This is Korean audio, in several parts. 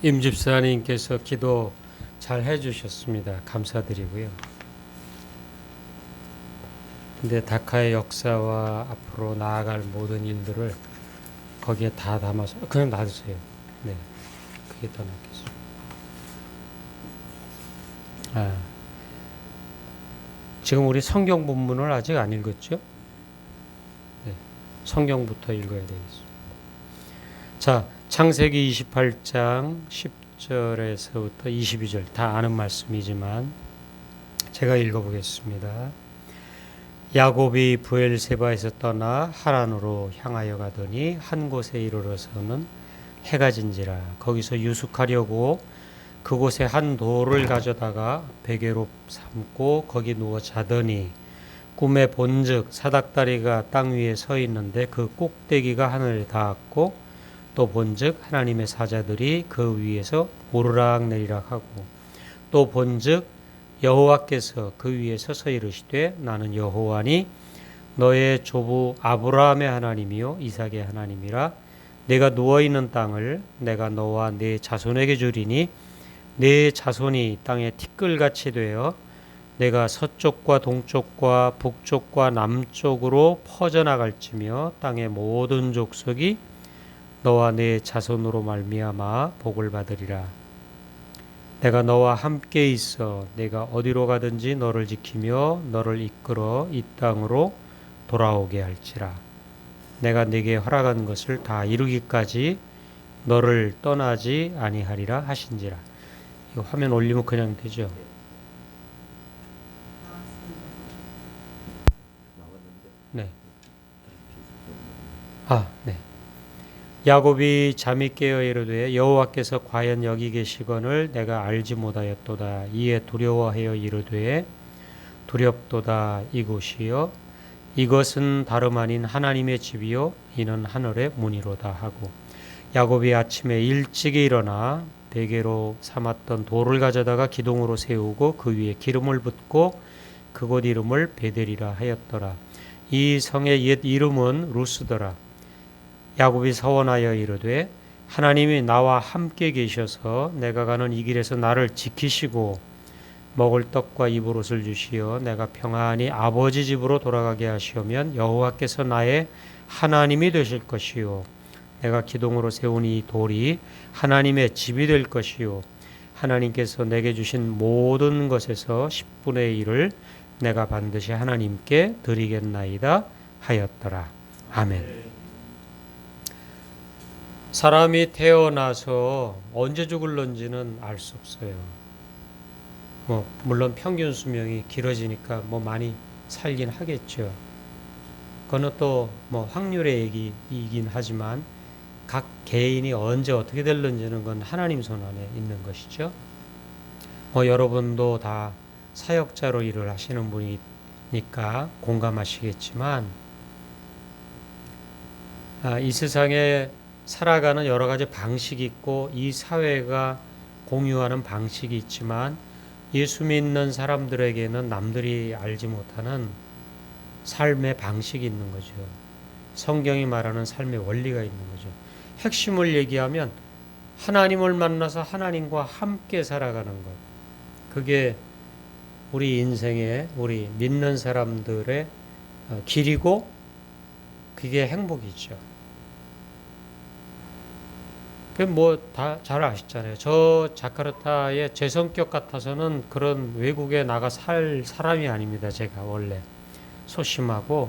임 집사님께서 기도 잘 해주셨습니다. 감사드리고요. 근데 다카의 역사와 앞으로 나아갈 모든 일들을 거기에 다 담아서 그냥 놔두세요. 네, 그게 더 낫겠습니다. 지금 우리 성경 본문을 아직 안 읽었죠? 네, 성경부터 읽어야 되겠습니다. 자, 창세기 28장 10절에서부터 22절 다 아는 말씀이지만 제가 읽어보겠습니다. 야곱이 브엘세바에서 떠나 하란으로 향하여 가더니 한 곳에 이르러서는 해가 진지라. 거기서 유숙하려고 그곳에 한 돌을 가져다가 베개로 삼고 거기 누워 자더니 꿈에 본즉 사닥다리가 땅 위에 서 있는데 그 꼭대기가 하늘에 닿았고 또 본즉 하나님의 사자들이 그 위에서 오르락내리락 하고 또 본즉 여호와께서 그 위에 서서 이르시되 나는 여호와니 너의 조부 아브라함의 하나님이요 이삭의 하나님이라. 내가 누워있는 땅을 내가 너와 네 자손에게 주리니 네 자손이 땅에 티끌같이 되어 내가 서쪽과 동쪽과 북쪽과 남쪽으로 퍼져나갈지며 땅의 모든 족속이 너와 네 자손으로 말미암아 복을 받으리라. 내가 너와 함께 있어 내가 어디로 가든지 너를 지키며 너를 이끌어 이 땅으로 돌아오게 할지라. 내가 네게 허락한 것을 다 이루기까지 너를 떠나지 아니하리라 하신지라. 이거 화면 올리면 그냥 되죠. 네. 네. 야곱이 잠이 깨어 이르되 여호와께서 과연 여기 계시거늘 내가 알지 못하였도다. 이에 두려워하여 이르되 두렵도다. 이곳이요 이것은 다름 아닌 하나님의 집이요 이는 하늘의 문이로다 하고 야곱이 아침에 일찍이 일어나 베개로 삼았던 돌을 가져다가 기둥으로 세우고 그 위에 기름을 붓고 그곳 이름을 베델이라 하였더라. 이 성의 옛 이름은 루스더라. 야곱이 서원하여 이르되 하나님이 나와 함께 계셔서 내가 가는 이 길에서 나를 지키시고 먹을 떡과 입을 옷을 주시어 내가 평안히 아버지 집으로 돌아가게 하시오면 여호와께서 나의 하나님이 되실 것이요 내가 기둥으로 세운 이 돌이 하나님의 집이 될 것이요 하나님께서 내게 주신 모든 것에서 10분의 1을 내가 반드시 하나님께 드리겠나이다 하였더라. 아멘. 사람이 태어나서 언제 죽을런지는 알 수 없어요. 물론 평균 수명이 길어지니까 많이 살긴 하겠죠. 그거는 또 확률의 얘기이긴 하지만 각 개인이 언제 어떻게 될런지는 건 하나님 손 안에 있는 것이죠. 여러분도 다 사역자로 일을 하시는 분이니까 공감하시겠지만 이 세상에 살아가는 여러 가지 방식이 있고 이 사회가 공유하는 방식이 있지만 예수 믿는 사람들에게는 남들이 알지 못하는 삶의 방식이 있는 거죠. 성경이 말하는 삶의 원리가 있는 거죠. 핵심을 얘기하면 하나님을 만나서 하나님과 함께 살아가는 것. 그게 우리 인생의 우리 믿는 사람들의 길이고 그게 행복이죠. 다 잘 아시잖아요. 저 자카르타의 제 성격 같아서는 그런 외국에 나가 살 사람이 아닙니다. 제가 원래 소심하고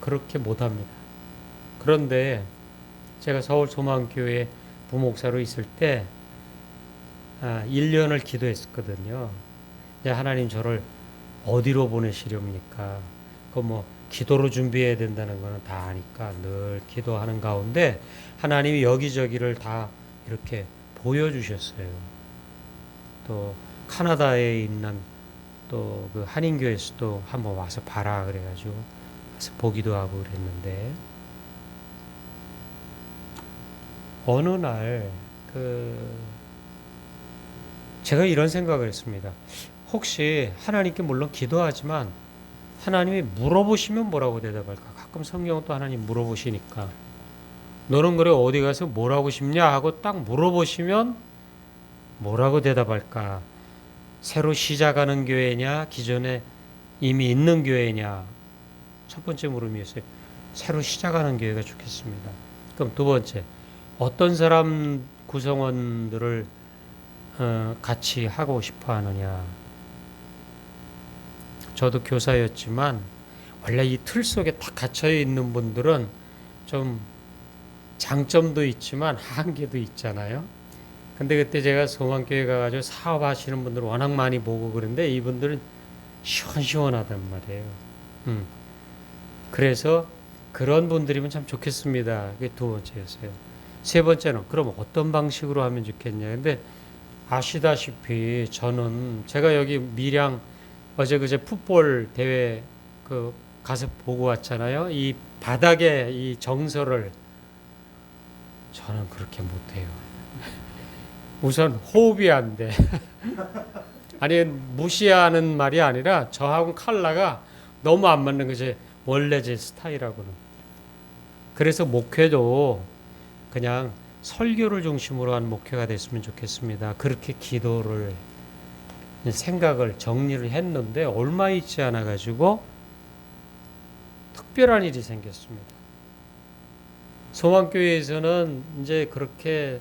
그렇게 못합니다. 그런데 제가 서울 소망교회 부목사로 있을 때 1년을 기도했었거든요. 하나님 저를 어디로 보내시렵니까? 기도로 준비해야 된다는 거는 다 아니까 늘 기도하는 가운데 하나님이 여기저기를 다 이렇게 보여주셨어요. 또 카나다에 있는 또 그 한인교회에서도 한번 와서 봐라 그래가지고 와서 보기도 하고 그랬는데 어느 날 제가 이런 생각을 했습니다. 혹시 하나님께 물론 기도하지만 하나님이 물어보시면 뭐라고 대답할까? 가끔 성경은 또 하나님 물어보시니까 너는 그래 어디 가서 뭘 하고 싶냐 하고 딱 물어보시면 뭐라고 대답할까? 새로 시작하는 교회냐? 기존에 이미 있는 교회냐? 첫 번째 물음이었어요. 새로 시작하는 교회가 좋겠습니다. 그럼 두 번째, 어떤 사람 구성원들을 같이 하고 싶어 하느냐? 저도 교사였지만 원래 이 틀 속에 딱 갇혀 있는 분들은 좀 장점도 있지만 한계도 있잖아요. 근데 그때 제가 소망교회 가가지고 사업하시는 분들 워낙 많이 보고 그런데 이분들은 시원시원하단 말이에요. 그래서 그런 분들이면 참 좋겠습니다. 그게 두 번째였어요. 세 번째는 그럼 어떤 방식으로 하면 좋겠냐. 근데 아시다시피 저는 제가 여기 밀양 어제 그제 풋볼 대회 그 가서 보고 왔잖아요. 이 바닥에 이 정서를 저는 그렇게 못해요. 우선 호흡이 안 돼. 아니 무시하는 말이 아니라 저하고 컬러가 너무 안 맞는 거지. 원래 제 스타일하고는. 그래서 목회도 그냥 설교를 중심으로 한 목회가 됐으면 좋겠습니다. 그렇게 기도를 생각을 정리를 했는데 얼마 있지 않아 가지고 특별한 일이 생겼습니다. 소망교회에서는 이제 그렇게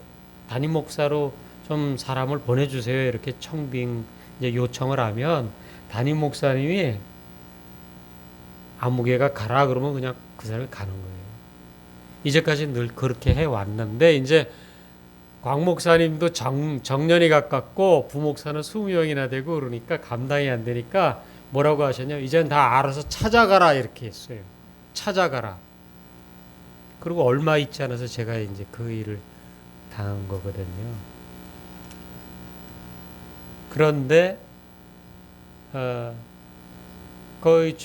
담임 목사로 좀 사람을 보내주세요 이렇게 청빙 이제 요청을 하면 담임 목사님이 아무개가 가라 그러면 그냥 그 사람이 가는 거예요. 이제까지 늘 그렇게 해 왔는데 이제 광 목사님도 정년이 가깝고 부목사는 20명이나 되고 그러니까 감당이 안 되니까 뭐라고 하셨냐면 이젠 다 알아서 찾아가라 이렇게 했어요. 찾아가라. 그리고 얼마 있지 않아서 제가 이제 그 일을 당한 거거든요. 그런데 거의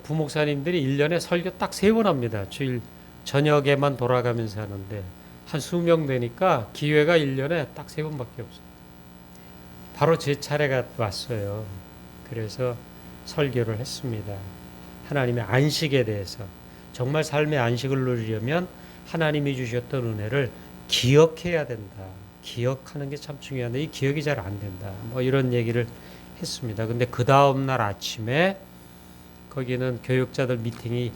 부목사님들이 1년에 설교 딱 3번 합니다. 주일 저녁에만 돌아가면서 하는데 한 수명 되니까 기회가 1년에 딱 3번밖에 없어요. 바로 제 차례가 왔어요. 그래서 설교를 했습니다. 하나님의 안식에 대해서 정말 삶의 안식을 누리려면 하나님이 주셨던 은혜를 기억해야 된다. 기억하는 게 참 중요한데 이 기억이 잘 안 된다. 뭐 이런 얘기를 했습니다. 근데 그 다음 날 아침에 거기는 교육자들 미팅이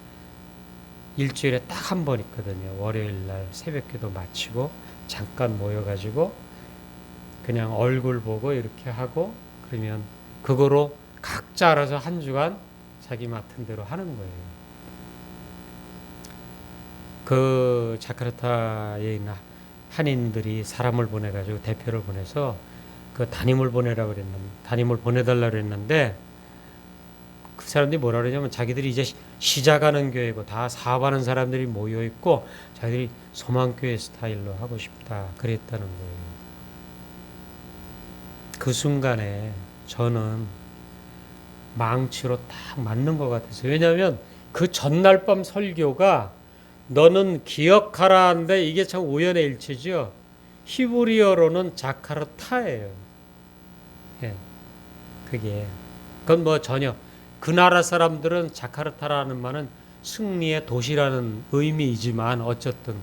일주일에 딱 한 번 있거든요. 월요일 날 새벽기도 마치고 잠깐 모여가지고 그냥 얼굴 보고 이렇게 하고 그러면 그거로 각자 알아서 한 주간 자기 맡은 대로 하는 거예요. 그 자카르타에 있는 한인들이 사람을 보내가지고 대표를 보내서 그 담임을 보내달라 그랬는데 그 사람들이 뭐라 그러냐면 자기들이 이제 시작하는 교회고 다 사업하는 사람들이 모여 있고 자기들이 소망교회 스타일로 하고 싶다 그랬다는 거예요. 그 순간에 저는 망치로 딱 맞는 것 같았어요. 왜냐하면 그 전날 밤 설교가 너는 기억하라 하는데 이게 참 우연의 일치죠. 히브리어로는 자카르타예요. 예, 그건 뭐 전혀 그 나라 사람들은 자카르타라는 말은 승리의 도시라는 의미이지만 어쨌든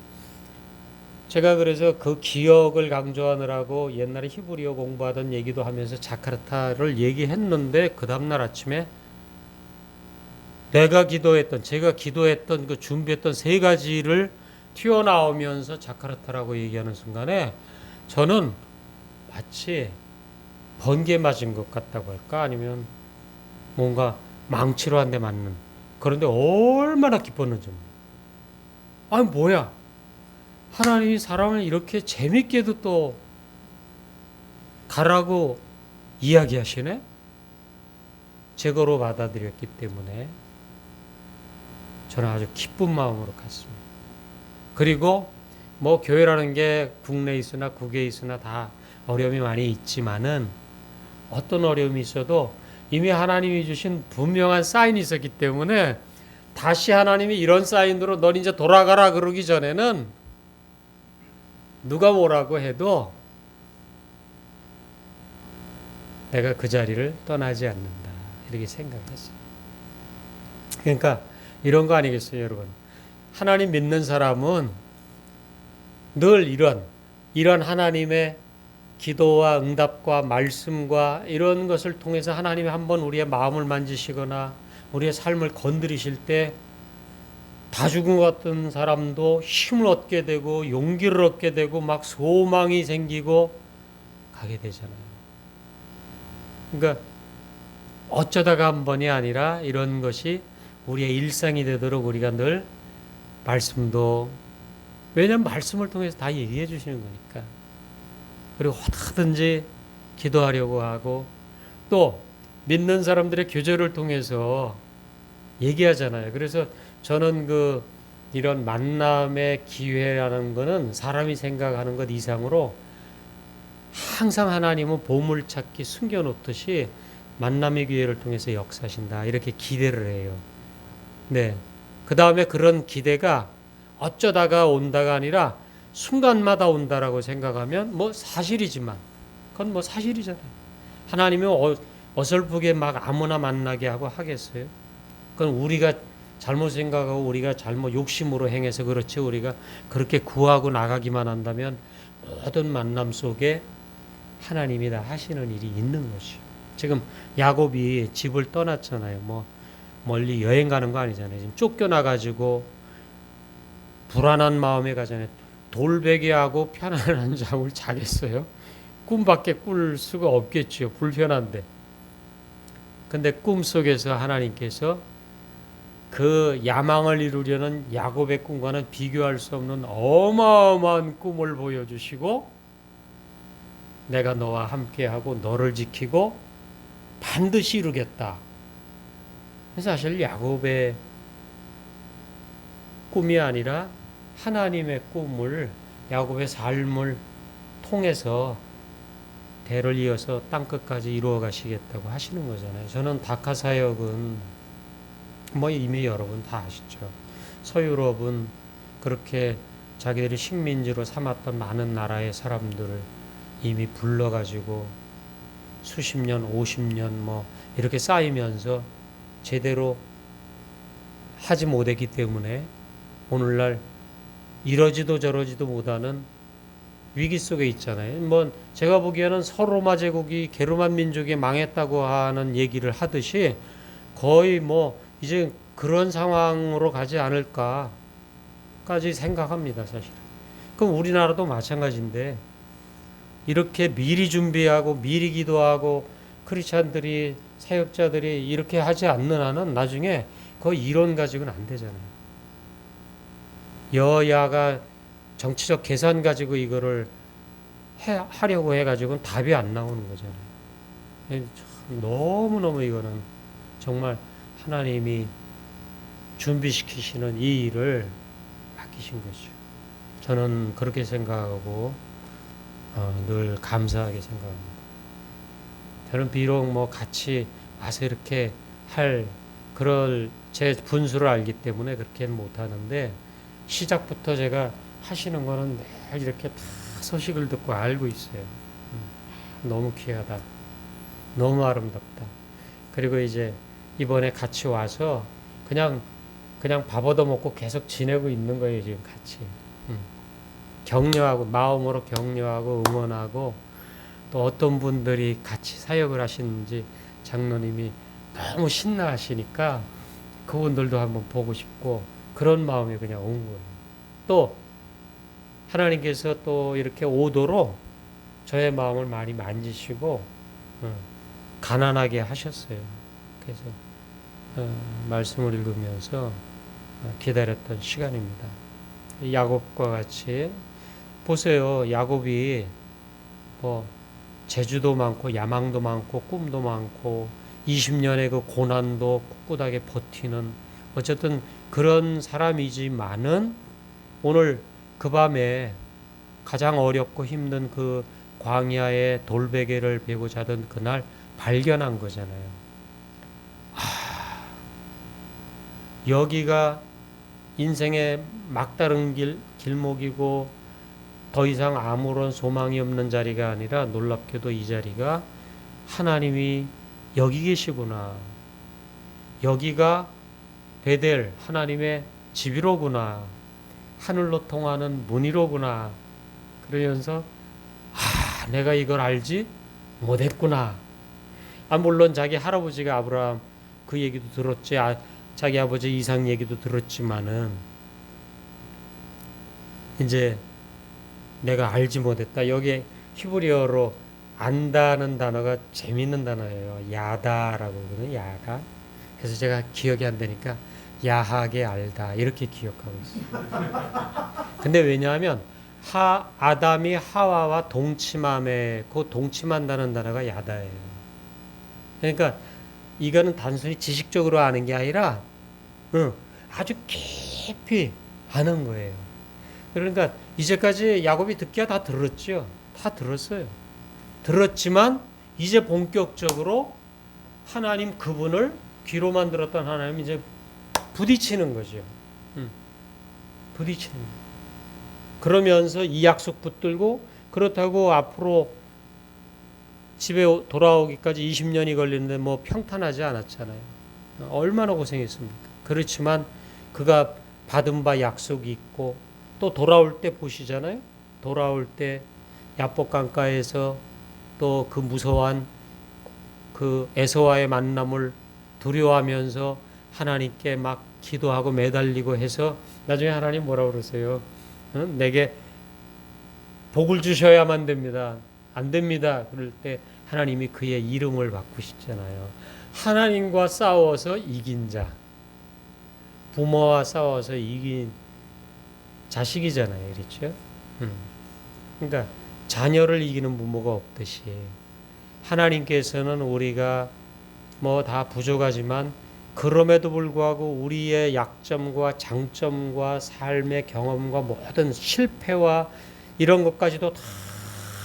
제가 그래서 그 기억을 강조하느라고 옛날에 히브리어 공부하던 얘기도 하면서 자카르타를 얘기했는데 그 다음날 아침에 제가 기도했던 그 준비했던 3가지를 튀어나오면서 자카르타라고 얘기하는 순간에 저는 마치 번개 맞은 것 같다고 할까 아니면 뭔가 망치로 한 대 맞는 그런데 얼마나 기뻤는지 아니 뭐야 하나님이 사람을 이렇게 재밌게도 또 가라고 이야기하시네 제거로 받아들였기 때문에 저는 아주 기쁜 마음으로 갔습니다. 그리고 뭐 교회라는 게 국내에 있으나 국외에 있으나 다 어려움이 많이 있지만은 어떤 어려움이 있어도 이미 하나님이 주신 분명한 사인이 있었기 때문에 다시 하나님이 이런 사인으로 넌 이제 돌아가라 그러기 전에는 누가 뭐라고 해도 내가 그 자리를 떠나지 않는다 이렇게 생각했어요. 그러니까 이런 거 아니겠어요 여러분. 하나님 믿는 사람은 늘 이런 하나님의 기도와 응답과 말씀과 이런 것을 통해서 하나님이 한번 우리의 마음을 만지시거나 우리의 삶을 건드리실 때 다 죽은 것 같은 사람도 힘을 얻게 되고 용기를 얻게 되고 막 소망이 생기고 가게 되잖아요. 그러니까 어쩌다가 한 번이 아니라 이런 것이 우리의 일상이 되도록 우리가 늘 말씀도, 왜냐하면 말씀을 통해서 다 얘기해 주시는 거니까. 그리고 어떻게든지 기도하려고 하고, 또 믿는 사람들의 교제를 통해서 얘기하잖아요. 그래서 저는 이런 만남의 기회라는 거는 사람이 생각하는 것 이상으로 항상 하나님은 보물찾기 숨겨놓듯이 만남의 기회를 통해서 역사하신다, 이렇게 기대를 해요. 네. 그 다음에 그런 기대가 어쩌다가 온다가 아니라 순간마다 온다라고 생각하면 뭐 사실이지만, 그건 뭐 사실이잖아요. 하나님이 어설프게 막 아무나 만나게 하고 하겠어요? 그건 우리가 잘못 생각하고 우리가 잘못 욕심으로 행해서 그렇지, 우리가 그렇게 구하고 나가기만 한다면 모든 만남 속에 하나님이 다 하시는 일이 있는 것이요. 지금 야곱이 집을 떠났잖아요. 뭐 멀리 여행 가는 거 아니잖아요. 지금 쫓겨나가지고 불안한 마음에 가잖아요. 돌베개하고 편안한 잠을 자겠어요? 꿈밖에 꿀 수가 없겠지요. 불편한데. 근데 꿈속에서 하나님께서 그 야망을 이루려는 야곱의 꿈과는 비교할 수 없는 어마어마한 꿈을 보여주시고, 내가 너와 함께하고 너를 지키고 반드시 이루겠다. 그래서 사실 야곱의 꿈이 아니라 하나님의 꿈을, 야곱의 삶을 통해서 대를 이어서 땅끝까지 이루어 가시겠다고 하시는 거잖아요. 저는 다카사역은 뭐 이미 여러분 다 아시죠. 서유럽은 그렇게 자기들이 식민지로 삼았던 많은 나라의 사람들을 이미 불러가지고 수십 년, 50년 뭐 이렇게 쌓이면서 제대로 하지 못했기 때문에 오늘날 이러지도 저러지도 못하는 위기 속에 있잖아요. 뭐 제가 보기에는 서로마 제국이 게르만 민족이 망했다고 하는 얘기를 하듯이 거의 뭐 이제 그런 상황으로 가지 않을까까지 생각합니다, 사실. 그럼 우리나라도 마찬가지인데, 이렇게 미리 준비하고 미리 기도하고 크리스찬들이, 사역자들이 이렇게 하지 않는 한은 나중에 그 이론 가지고는 안 되잖아요. 여야가 정치적 계산 가지고 이거를 하려고 해가지고는 답이 안 나오는 거잖아요. 너무너무 이거는 정말 하나님이 준비시키시는 이 일을 맡기신 거죠. 저는 그렇게 생각하고 늘 감사하게 생각합니다. 저는 비록 뭐 같이 와서 이렇게 그럴 제 분수를 알기 때문에 그렇게는 못하는데, 시작부터 제가 하시는 거는 늘 이렇게 다 소식을 듣고 알고 있어요. 너무 귀하다. 너무 아름답다. 그리고 이제 이번에 같이 와서 그냥 밥 얻어 먹고 계속 지내고 있는 거예요, 지금 같이. 격려하고, 마음으로 격려하고 응원하고, 또 어떤 분들이 같이 사역을 하시는지 장로님이 너무 신나하시니까 그분들도 한번 보고 싶고, 그런 마음이 그냥 온 거예요. 또 하나님께서 또 이렇게 오도록 저의 마음을 많이 만지시고 가난하게 하셨어요. 그래서 말씀을 읽으면서 기다렸던 시간입니다. 야곱과 같이 보세요. 야곱이 뭐 재주도 많고 야망도 많고 꿈도 많고 20년의 그 고난도 꿋꿋하게 버티는, 어쨌든 그런 사람이지만은 오늘 그 밤에 가장 어렵고 힘든 그 광야의 돌베개를 베고 자던 그날 발견한 거잖아요. 여기가 인생의 막다른 길목이고 더 이상 아무런 소망이 없는 자리가 아니라, 놀랍게도 이 자리가 하나님이 여기 계시구나, 여기가 베델 하나님의 집이로구나, 하늘로 통하는 문이로구나. 그러면서 내가 이걸 알지 못했구나. 물론 자기 할아버지가 아브라함 그 얘기도 들었지. 자기 아버지 이삭 얘기도 들었지만은 이제 내가 알지 못했다. 여기 히브리어로 안다는 단어가 재밌는 단어예요. 야다라고 그러거든요. 야다. 그래서 제가 기억이 안 되니까 야하게 알다 이렇게 기억하고 있어요. 근데 왜냐하면 아담이 하와와 동침함에 그 동침한다는 단어가 야다예요. 그러니까 이거는 단순히 지식적으로 아는 게 아니라 아주 깊이 아는 거예요. 그러니까 이제까지 야곱이 듣기야 다 들었죠. 다 들었어요. 들었지만 이제 본격적으로 하나님 그분을 귀로만 들었던 하나님 이제 부딪히는 거죠. 부딪히는 거예요. 그러면서 이 약속 붙들고 그렇다고 앞으로 집에 돌아오기까지 20년이 걸리는데 뭐 평탄하지 않았잖아요. 얼마나 고생했습니까? 그렇지만 그가 받은 바 약속이 있고 또 돌아올 때 보시잖아요. 돌아올 때 야복 강가에서 또 그 무서워한 그 에서와의 만남을 두려워하면서 하나님께 막 기도하고 매달리고 해서 나중에 하나님 뭐라고 그러세요? 내게 복을 주셔야만 됩니다. 안 됩니다. 그럴 때 하나님이 그의 이름을 바꾸시잖아요. 하나님과 싸워서 이긴 자, 부모와 싸워서 이긴 자식이잖아요. 그렇죠? 그러니까 자녀를 이기는 부모가 없듯이 하나님께서는 우리가 뭐 다 부족하지만 그럼에도 불구하고 우리의 약점과 장점과 삶의 경험과 모든 실패와 이런 것까지도 다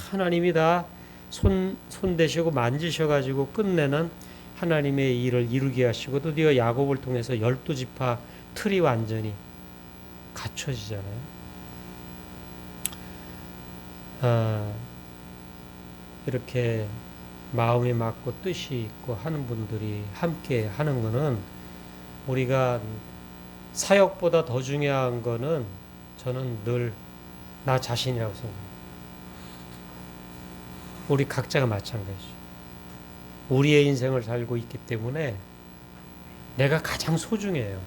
하나님이 다 손대시고 만지셔가지고 끝내는 하나님의 일을 이루게 하시고 드디어 야곱을 통해서 12지파 틀이 완전히 갖춰지잖아요. 이렇게 마음이 맞고 뜻이 있고 하는 분들이 함께 하는 거는 우리가 사역보다 더 중요한 거는 저는 늘 나 자신이라고 생각해요. 우리 각자가 마찬가지죠. 우리의 인생을 살고 있기 때문에 내가 가장 소중해요.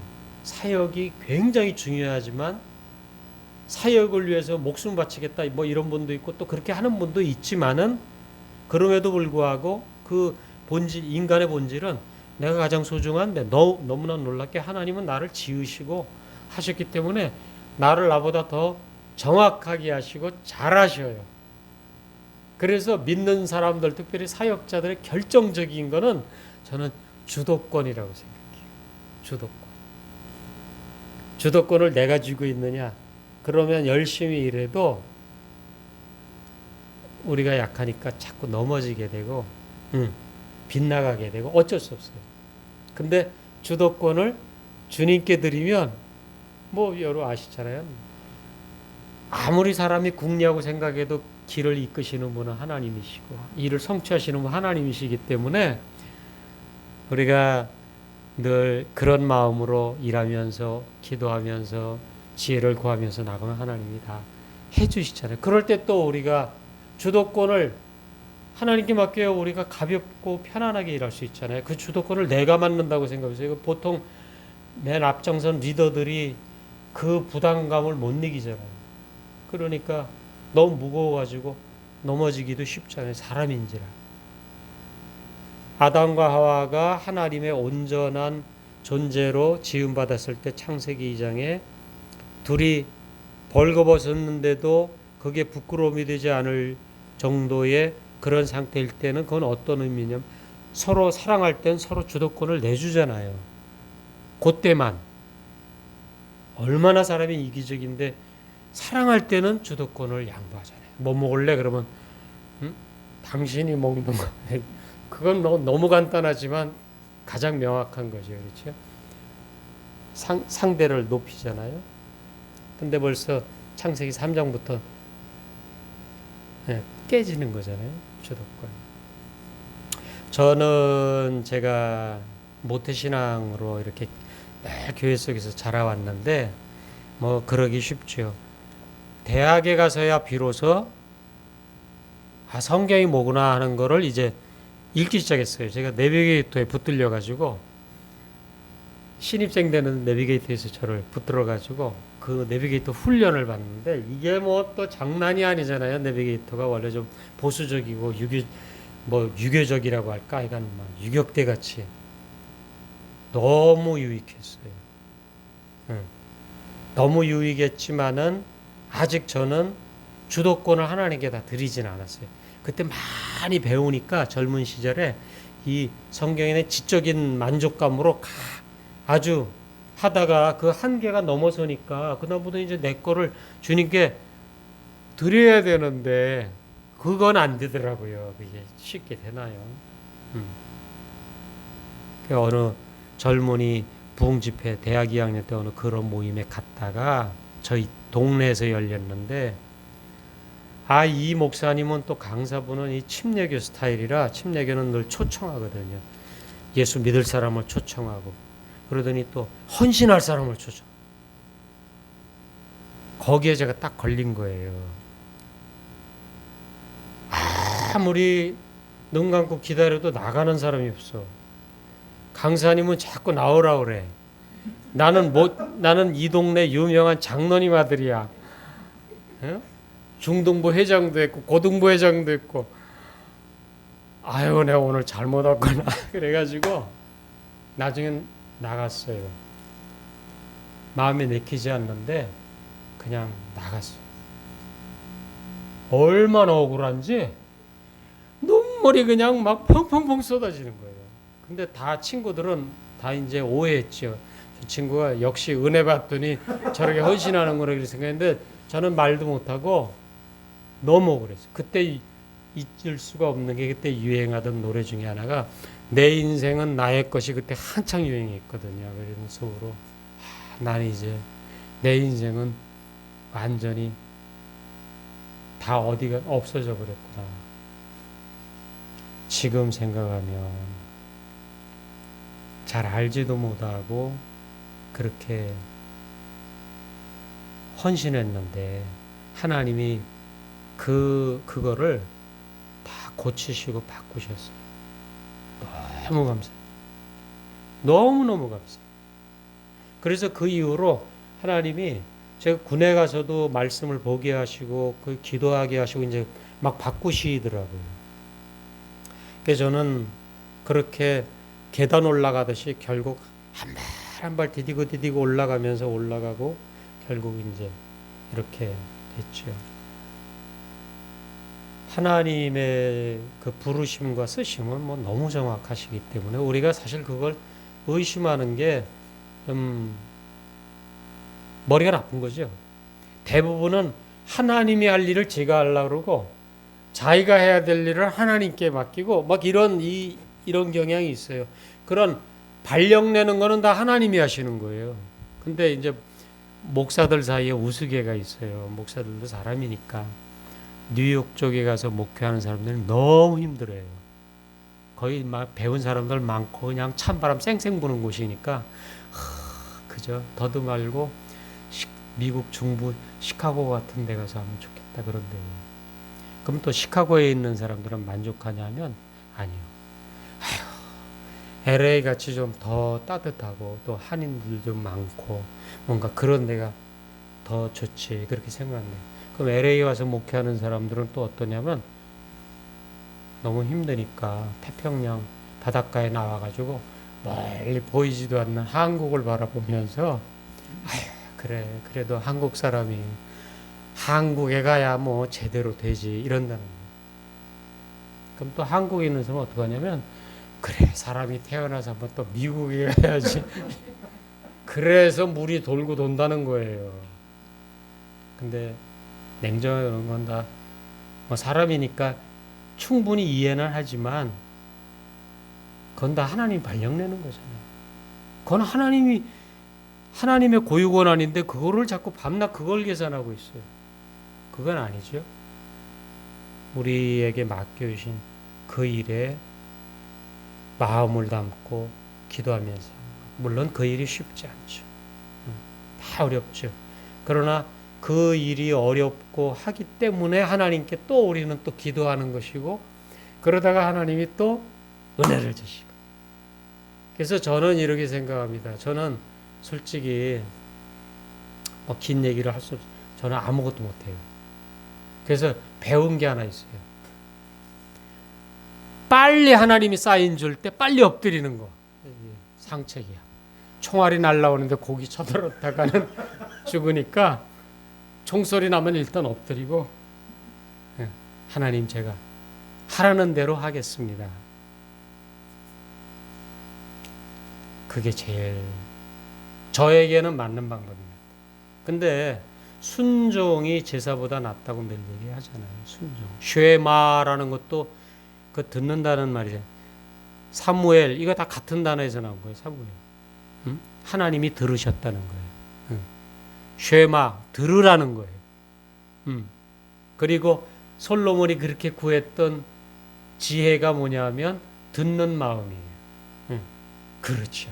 사역이 굉장히 중요하지만 사역을 위해서 목숨 바치겠다 뭐 이런 분도 있고 또 그렇게 하는 분도 있지만은 그럼에도 불구하고 그 본질, 인간의 본질은 내가 가장 소중한데 너무나 놀랍게 하나님은 나를 지으시고 하셨기 때문에 나를 나보다 더 정확하게 하시고 잘하셔요. 그래서 믿는 사람들, 특별히 사역자들의 결정적인 거는 저는 주도권이라고 생각해요. 주도권. 주도권을 내가 쥐고 있느냐? 그러면 열심히 일해도 우리가 약하니까 자꾸 넘어지게 되고 빗나가게 되고 어쩔 수 없어요. 근데 주도권을 주님께 드리면 뭐 여러 아시잖아요. 아무리 사람이 궁리하고 생각해도 길을 이끄시는 분은 하나님이시고 일을 성취하시는 분은 하나님이시기 때문에 우리가 늘 그런 마음으로 일하면서 기도하면서 지혜를 구하면서 나가면 하나님이 다 해주시잖아요. 그럴 때 또 우리가 주도권을 하나님께 맡겨야 우리가 가볍고 편안하게 일할 수 있잖아요. 그 주도권을 내가 맡는다고 생각하세요. 보통 맨 앞장선 리더들이 그 부담감을 못 이기잖아요. 그러니까 너무 무거워가지고 넘어지기도 쉽잖아요. 사람인지라. 아담과 하와가 하나님의 온전한 존재로 지음받았을 때 창세기 2장에 둘이 벌거벗었는데도 그게 부끄러움이 되지 않을 정도의 그런 상태일 때는 그건 어떤 의미냐면 서로 사랑할 땐 서로 주도권을 내주잖아요. 그때만. 얼마나 사람이 이기적인데 사랑할 때는 주도권을 양보하잖아요. 뭐 먹을래? 그러면 당신이 먹는 거. 그건 너무 간단하지만 가장 명확한 거죠. 그렇죠? 상대를 높이잖아요. 근데 벌써 창세기 3장부터 깨지는 거잖아요. 주도권. 저는 제가 모태신앙으로 이렇게 늘 교회 속에서 자라왔는데 뭐 그러기 쉽죠. 대학에 가서야 비로소 성경이 뭐구나 하는 거를 이제 읽기 시작했어요. 제가 내비게이터에 붙들려 가지고 신입생 되는 내비게이터에서 저를 붙들어 가지고 그 내비게이터 훈련을 받는데 이게 뭐 또 장난이 아니잖아요. 내비게이터가 원래 좀 보수적이고 유교적이라고 할까? 이건 막 유격대 같이 너무 유익했어요. 응. 너무 유익했지만은 아직 저는 주도권을 하나님께 다 드리진 않았어요. 그때 많이 배우니까 젊은 시절에 이 성경의 지적인 만족감으로 아주 하다가 그 한계가 넘어서니까 그다음부터 이제 내 거를 주님께 드려야 되는데 그건 안 되더라고요. 그게 쉽게 되나요? 그 어느 젊은이 부흥 집회 대학 2학년 때 어느 그런 모임에 갔다가 저희 동네에서 열렸는데 이 목사님은 또 강사분은 이 침례교 스타일이라 침례교는 늘 초청하거든요. 예수 믿을 사람을 초청하고 그러더니 또 헌신할 사람을 초청. 거기에 제가 딱 걸린 거예요. 아무리 눈 감고 기다려도 나가는 사람이 없어. 강사님은 자꾸 나오라 그래. 나는 이 동네 유명한 장로님 아들이야. 어? 중등부 회장도 했고 고등부 회장도 했고. 아유, 내가 오늘 잘못 왔구나. 그래가지고 나중엔 나갔어요. 마음에 내키지 않는데 그냥 나갔어요. 얼마나 억울한지 눈물이 그냥 막 펑펑펑 쏟아지는 거예요. 근데 다 친구들은 다 이제 오해했죠. 저 친구가 역시 은혜 받더니 저렇게 헌신하는 거라 생각했는데 저는 말도 못하고 너무 억울했어요. 그때 잊을 수가 없는 게 그때 유행하던 노래 중에 하나가 내 인생은 나의 것이 그때 한창 유행했거든요. 그래서 속으로 나는 이제 내 인생은 완전히 다 어디가 없어져 버렸구나. 지금 생각하면 잘 알지도 못하고 그렇게 헌신했는데 하나님이 그거를 다 고치시고 바꾸셨어요. 너무 감사해요. 너무너무 감사해요. 그래서 그 이후로 하나님이 제가 군에 가서도 말씀을 보게 하시고 그 기도하게 하시고 이제 막 바꾸시더라고요. 그래서 저는 그렇게 계단 올라가듯이 결국 한 발 한 발 디디고 올라가면서 올라가고 결국 이제 이렇게 됐죠. 하나님의 그 부르심과 쓰심은 뭐 너무 정확하시기 때문에 우리가 사실 그걸 의심하는 게 좀 머리가 나쁜 거죠. 대부분은 하나님이 할 일을 제가 하려고 그러고 자기가 해야 될 일을 하나님께 맡기고 막 이런 경향이 있어요. 그런 발령 내는 거는 다 하나님이 하시는 거예요. 근데 이제 목사들 사이에 우스개가 있어요. 목사들도 사람이니까. 뉴욕 쪽에 가서 목회하는 사람들은 너무 힘들어요. 거의 막 배운 사람들 많고 그냥 찬바람 쌩쌩 부는 곳이니까 그저 더듬말고 미국 중부 시카고 같은 데 가서 하면 좋겠다 그런데요. 그럼 또 시카고에 있는 사람들은 만족하냐면 아니요. LA 같이 좀 더 따뜻하고 또 한인들 좀 많고 뭔가 그런 데가 더 좋지 그렇게 생각해요. 그럼 LA 와서 목회하는 사람들은 또 어떠냐면 너무 힘드니까 태평양 바닷가에 나와가지고 멀리 보이지도 않는 한국을 바라보면서 그래 그래도 한국 사람이 한국에 가야 뭐 제대로 되지 이런다는 거예요. 그럼 또 한국에 있는 사람은 어떻게 하냐면 그래 사람이 태어나서 한번 또 미국에 가야지 그래서 물이 돌고 돈다는 거예요. 근데 냉정하게 그런 건 다 뭐 사람이니까 충분히 이해는 하지만 그건 다 하나님 발령내는 거잖아요. 그건 하나님의 고유 권한인데 그거를 자꾸 밤낮 그걸 계산하고 있어요. 그건 아니죠. 우리에게 맡겨주신 그 일에 마음을 담고 기도하면서 물론 그 일이 쉽지 않죠. 다 어렵죠. 그러나 그 일이 어렵고 하기 때문에 하나님께 또 우리는 또 기도하는 것이고, 그러다가 하나님이 또 은혜를 주시고. 그래서 저는 이렇게 생각합니다. 저는 솔직히 긴 얘기를 할 수 없어요. 저는 아무것도 못해요. 그래서 배운 게 하나 있어요. 빨리 하나님이 사인 줄 때 빨리 엎드리는 거. 상책이야. 총알이 날라오는데 고기 쳐들었다가는 죽으니까 총소리 나면 일단 엎드리고, 하나님 제가 하라는 대로 하겠습니다. 그게 제일 저에게는 맞는 방법입니다. 근데 순종이 제사보다 낫다고 늘 얘기하잖아요. 순종. 쉐마라는 것도 그 듣는다는 말이죠. 사무엘, 이거 다 같은 단어에서 나온 거예요. 사무엘. 하나님이 들으셨다는 거예요. 쉐마, 들으라는 거예요. 그리고 솔로몬이 그렇게 구했던 지혜가 뭐냐면 듣는 마음이에요. 그렇죠.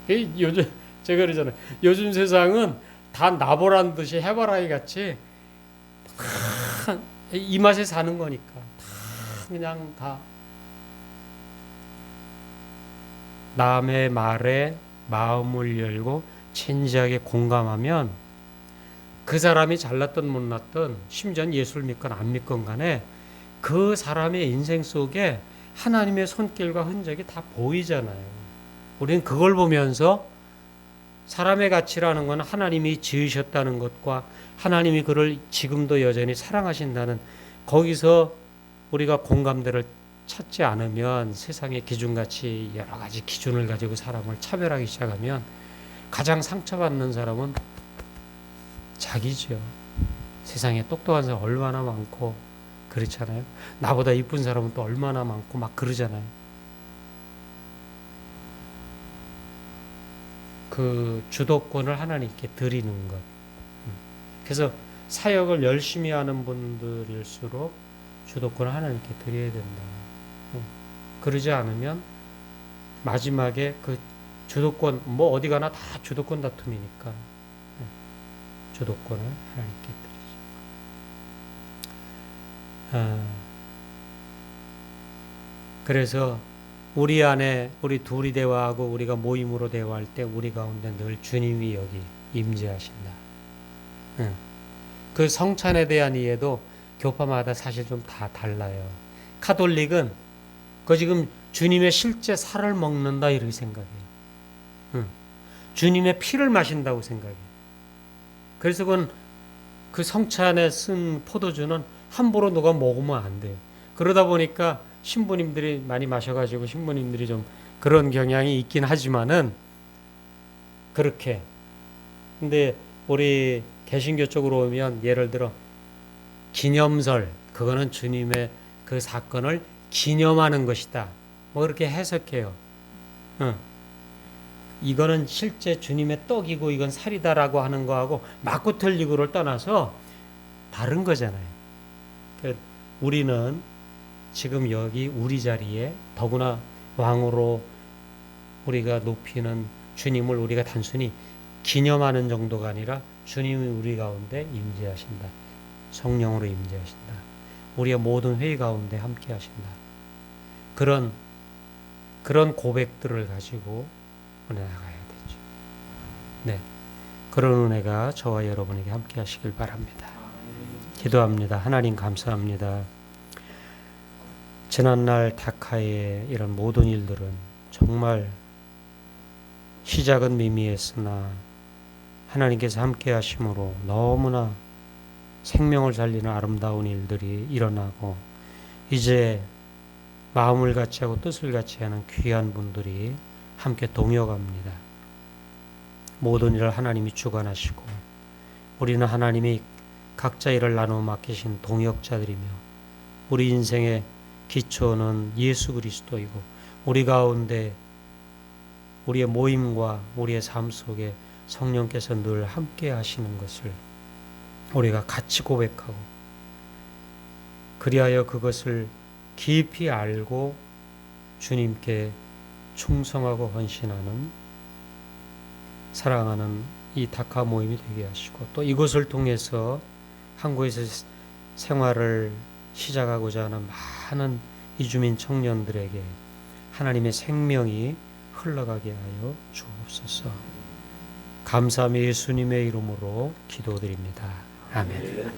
요즘 제가 그러잖아요. 요즘 세상은 다 나보란 듯이 해바라기 같이 이 맛에 사는 거니까 그냥 다 남의 말에 마음을 열고 진지하게 공감하면 그 사람이 잘났든 못났든 심지어는 예수를 믿건 안 믿건 간에 그 사람의 인생 속에 하나님의 손길과 흔적이 다 보이잖아요. 우리는 그걸 보면서 사람의 가치라는 건 하나님이 지으셨다는 것과 하나님이 그를 지금도 여전히 사랑하신다는, 거기서 우리가 공감대를 찾지 않으면 세상의 기준같이 여러 가지 기준을 가지고 사람을 차별하기 시작하면 가장 상처받는 사람은 자기죠. 세상에 똑똑한 사람 얼마나 많고 그렇잖아요. 나보다 이쁜 사람은 또 얼마나 많고 막 그러잖아요. 그 주도권을 하나님께 드리는 것. 그래서 사역을 열심히 하는 분들일수록 주도권을 하나님께 드려야 된다. 그러지 않으면 마지막에 그 주도권, 뭐 어디 가나 다 주도권 다툼이니까 주도권을 하나님께 드리죠. 그래서 우리 안에 우리 둘이 대화하고 우리가 모임으로 대화할 때 우리 가운데 늘 주님이 여기 임재하신다. 그 성찬에 대한 이해도 교파마다 사실 좀 다 달라요. 카톨릭은 그 지금 주님의 실제 살을 먹는다 이렇게 생각해요. 주님의 피를 마신다고 생각해요. 그래서 그건 그 성찬에 쓴 포도주는 함부로 누가 먹으면 안 돼요. 그러다 보니까 신부님들이 많이 마셔가지고 신부님들이 좀 그런 경향이 있긴 하지만은 그렇게. 근데 우리 개신교 쪽으로 오면 예를 들어 기념설, 그거는 주님의 그 사건을 기념하는 것이다. 뭐 그렇게 해석해요. 이거는 실제 주님의 떡이고 이건 살이다라고 하는 거하고 맞고 틀리고를 떠나서 다른 거잖아요. 우리는 지금 여기 우리 자리에 더구나 왕으로 우리가 높이는 주님을 우리가 단순히 기념하는 정도가 아니라 주님이 우리 가운데 임재하신다. 성령으로 임재하신다. 우리의 모든 회의 가운데 함께 하신다. 그런 고백들을 가지고 나아가야 되죠. 네. 그런 은혜가 저와 여러분에게 함께 하시길 바랍니다. 기도합니다. 하나님 감사합니다. 지난날 다카의 이런 모든 일들은 정말 시작은 미미했으나 하나님께서 함께 하심으로 너무나 생명을 살리는 아름다운 일들이 일어나고 이제 마음을 같이 하고 뜻을 같이 하는 귀한 분들이 함께 동역합니다. 모든 일을 하나님이 주관하시고 우리는 하나님이 각자 일을 나누어 맡기신 동역자들이며 우리 인생의 기초는 예수 그리스도이고 우리 가운데 우리의 모임과 우리의 삶 속에 성령께서 늘 함께 하시는 것을 우리가 같이 고백하고 그리하여 그것을 깊이 알고 주님께 충성하고 헌신하는 사랑하는 이 다카 모임이 되게 하시고 또 이곳을 통해서 한국에서 생활을 시작하고자 하는 많은 이주민 청년들에게 하나님의 생명이 흘러가게 하여 주옵소서. 감사함이 예수님의 이름으로 기도드립니다. 아멘.